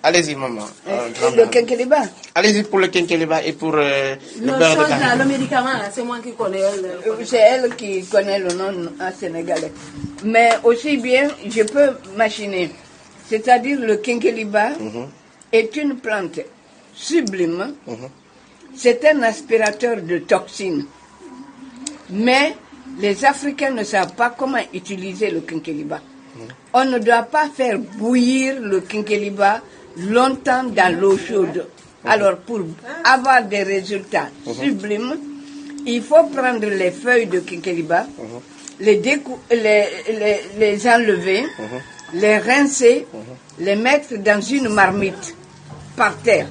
Allez-y, maman. Le quinqueliba. Allez-y pour le quinqueliba et pour le beurre de karité. Le médicament, c'est moi qui connais. C'est elle qui connaît le nom en sénégalais. Mais aussi bien, je peux machiner. C'est-à-dire le quinqueliba est une plante sublime. C'est un aspirateur de toxines. Mais les Africains ne savent pas comment utiliser le quinqueliba. On ne doit pas faire bouillir le quinqueliba longtemps dans l'eau chaude. Alors, pour avoir des résultats sublimes, il faut prendre les feuilles de quinqueliba, les enlever, les rincer, les mettre dans une marmite par terre.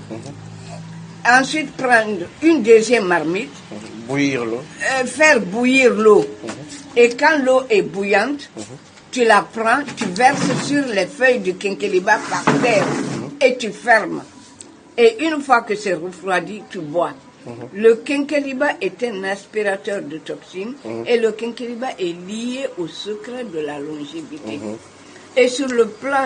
Ensuite, prendre une deuxième marmite, bouillir l'eau. Faire bouillir l'eau. Et quand l'eau est bouillante, tu la prends, tu verses sur les feuilles du quinqueliba par terre et tu fermes. Et une fois que c'est refroidi, tu bois. Le quinqueliba est un aspirateur de toxines et le quinqueliba est lié au secret de la longévité. Et sur le plan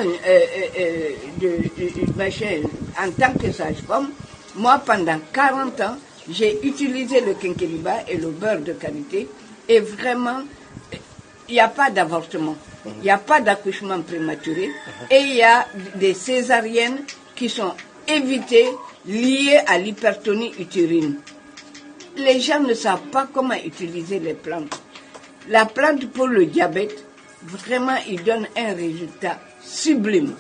en tant que sage-femme, moi pendant 40 ans, j'ai utilisé le quinqueliba et le beurre de karité et vraiment, il n'y a pas d'avortement, il n'y a pas d'accouchement prématuré et il y a des césariennes qui sont évitées liées à l'hypertonie utérine. Les gens ne savent pas comment utiliser les plantes. La plante pour le diabète, vraiment, il donne un résultat sublime.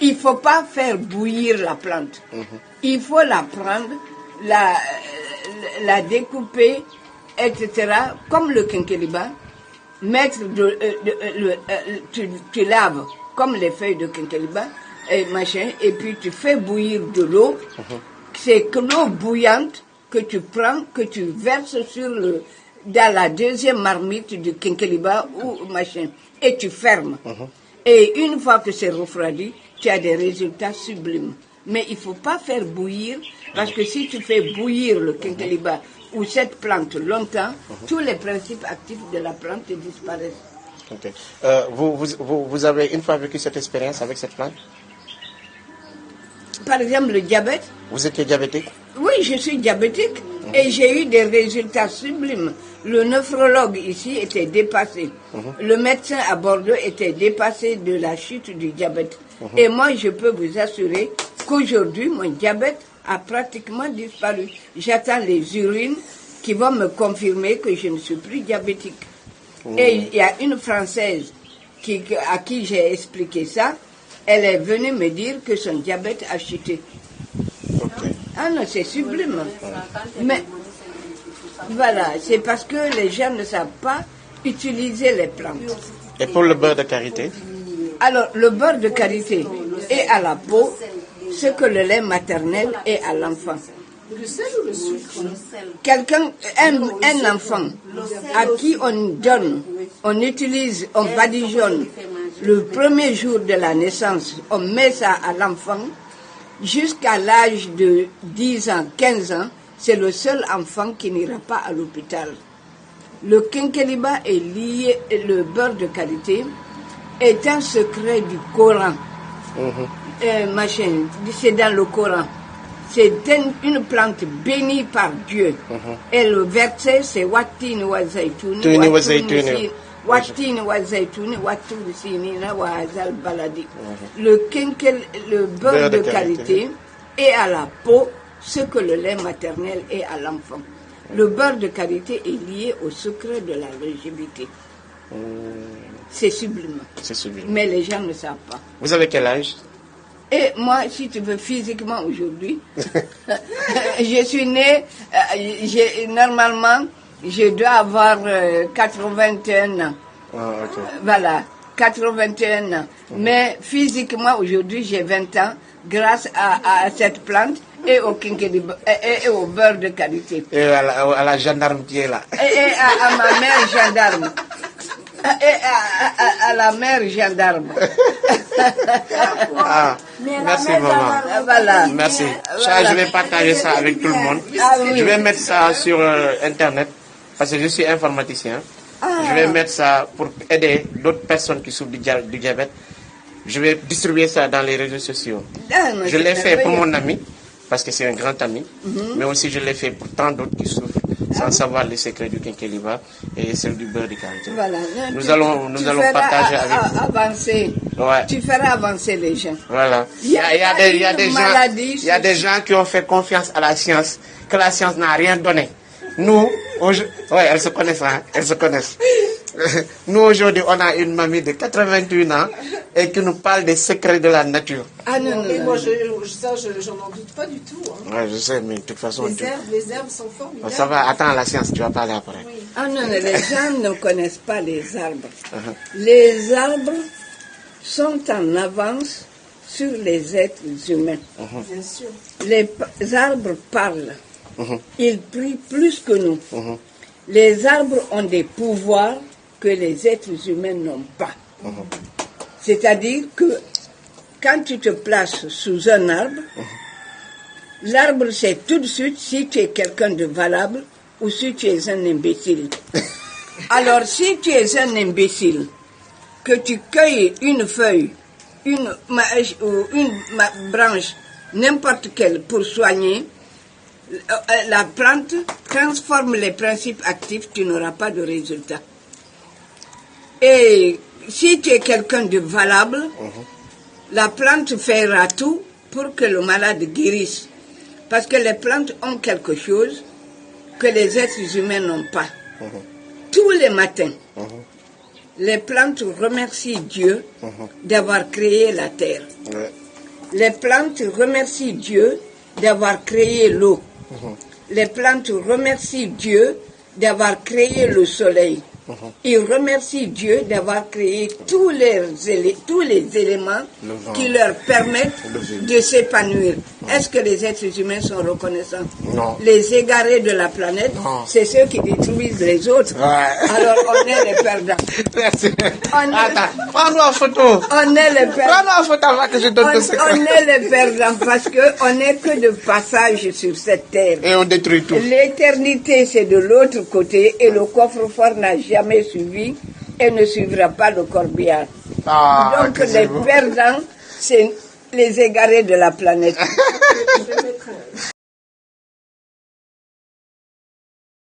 Il ne faut pas faire bouillir la plante. Il faut la prendre, la découper, etc., comme le quinqueliba, mettre tu laves comme les feuilles de quinqueliba, et puis tu fais bouillir de l'eau. C'est que l'eau bouillante que tu prends, que tu verses dans la deuxième marmite du quinqueliba ou et tu fermes. Et une fois que c'est refroidi, tu as des résultats sublimes. Mais il ne faut pas faire bouillir, parce que si tu fais bouillir le quinqueliba ou cette plante longtemps, tous les principes actifs de la plante disparaissent. Okay. Vous avez une fois vécu cette expérience avec cette plante? Par exemple, le diabète. Vous étiez diabétique? Oui, je suis diabétique et j'ai eu des résultats sublimes. Le nephrologue ici était dépassé. Le médecin à Bordeaux était dépassé de la chute du diabète. Et moi, je peux vous assurer qu'aujourd'hui, mon diabète a pratiquement disparu. J'attends les urines qui vont me confirmer que je ne suis plus diabétique. Et il y a une Française à qui j'ai expliqué ça. Elle est venue me dire que son diabète a chuté. Ah non, c'est sublime. Mais voilà, c'est parce que les gens ne savent pas utiliser les plantes. Et pour le beurre de karité? Alors, le beurre de karité est à la peau ce que le lait maternel est à l'enfant. Le sel ou le sucre? Un enfant à qui on donne, on badigeonne le premier jour de la naissance, on met ça à l'enfant, jusqu'à l'âge de 10 ans, 15 ans, c'est le seul enfant qui n'ira pas à l'hôpital. Le quinqueliba est lié, le beurre de karité est un secret du Coran. C'est dans le Coran. C'est une plante bénie par Dieu. Et le verset, c'est Watin wa zaytuni. Watin wa zaytuni, waturi sinina wa hazal baladi. Le beurre de karité est à la peau ce que le lait maternel est à l'enfant. Le beurre de karité est lié au secret de la longévité. C'est sublime. C'est sublime. Mais les gens ne savent pas. Vous avez quel âge? Et moi, si tu veux, physiquement aujourd'hui, je suis née, normalement, je dois avoir 81 ans. Voilà, 81 ans. Mais physiquement, aujourd'hui, j'ai 20 ans, grâce à cette plante et au quinqueliba et au beurre de karité. Et à la gendarme qui est là. Et à ma mère gendarme. Et à la mère gendarme. Merci maman. Voilà. Merci. Ça, je vais partager ça avec tout le monde. Je vais mettre ça sur Internet parce que je suis informaticien. Je vais mettre ça pour aider d'autres personnes qui souffrent du diabète. Je vais distribuer ça dans les réseaux sociaux. Ah, non, Je c'est l'ai fait pour merveilleux. mon ami, parce que c'est un grand ami, mais aussi je l'ai fait pour tant d'autres qui souffrent, sans savoir les secrets du quinqueliba et celle du beurre de karité. Voilà. Nous allons feras partager avec vous. avancer. Ouais. Tu feras avancer les gens. Voilà. Il y a Il y a des une gens, maladie, il y a des gens qui ont fait confiance à la science, que la science n'a rien donné. Nous, ouais, elles se connaissent, hein, elles se connaissent. Nous, aujourd'hui, on a une mamie de 81 ans et qui nous parle des secrets de la nature. Ah non, non, Mais non. moi, j'en en doute pas du tout. Hein. Ouais, je sais, mais de toute façon... Les herbes sont formidables. Ça va, attends la science, tu vas parler après. Ah non, non, les gens ne connaissent pas les arbres. Les arbres sont en avance sur les êtres humains. Bien sûr. Les arbres parlent. Ils prient plus que nous. Les arbres ont des pouvoirs que les êtres humains n'ont pas. C'est-à-dire que quand tu te places sous un arbre, l'arbre sait tout de suite si tu es quelqu'un de valable ou si tu es un imbécile. Alors, si tu es un imbécile, que tu cueilles une feuille, une branche, n'importe quelle, pour soigner, la plante transforme les principes actifs, tu n'auras pas de résultat. Et si tu es quelqu'un de valable, la plante fera tout pour que le malade guérisse. Parce que les plantes ont quelque chose que les êtres humains n'ont pas. Tous les matins, les plantes remercient Dieu d'avoir créé la terre. Les plantes remercient Dieu d'avoir créé l'eau. Les plantes remercient Dieu d'avoir créé le soleil. Ils remercient Dieu d'avoir créé tous les éléments qui leur permettent de s'épanouir. Est-ce que les êtres humains sont reconnaissants? Non. Les égarés de la planète, c'est ceux qui détruisent les autres. Alors on est les perdants. Merci. On est- Attends, prends-nous en photo. On est les perdants. Prends-nous en photo avant que je donne le secret. On est les perdants parce qu'on n'est que de passage sur cette terre. Et on détruit tout. L'éternité, c'est de l'autre côté et le coffre-fort n'a jamais suivi et ne suivra pas le corbillard. Ah, Donc que c'est les beau. perdants, c'est les égarés de la planète.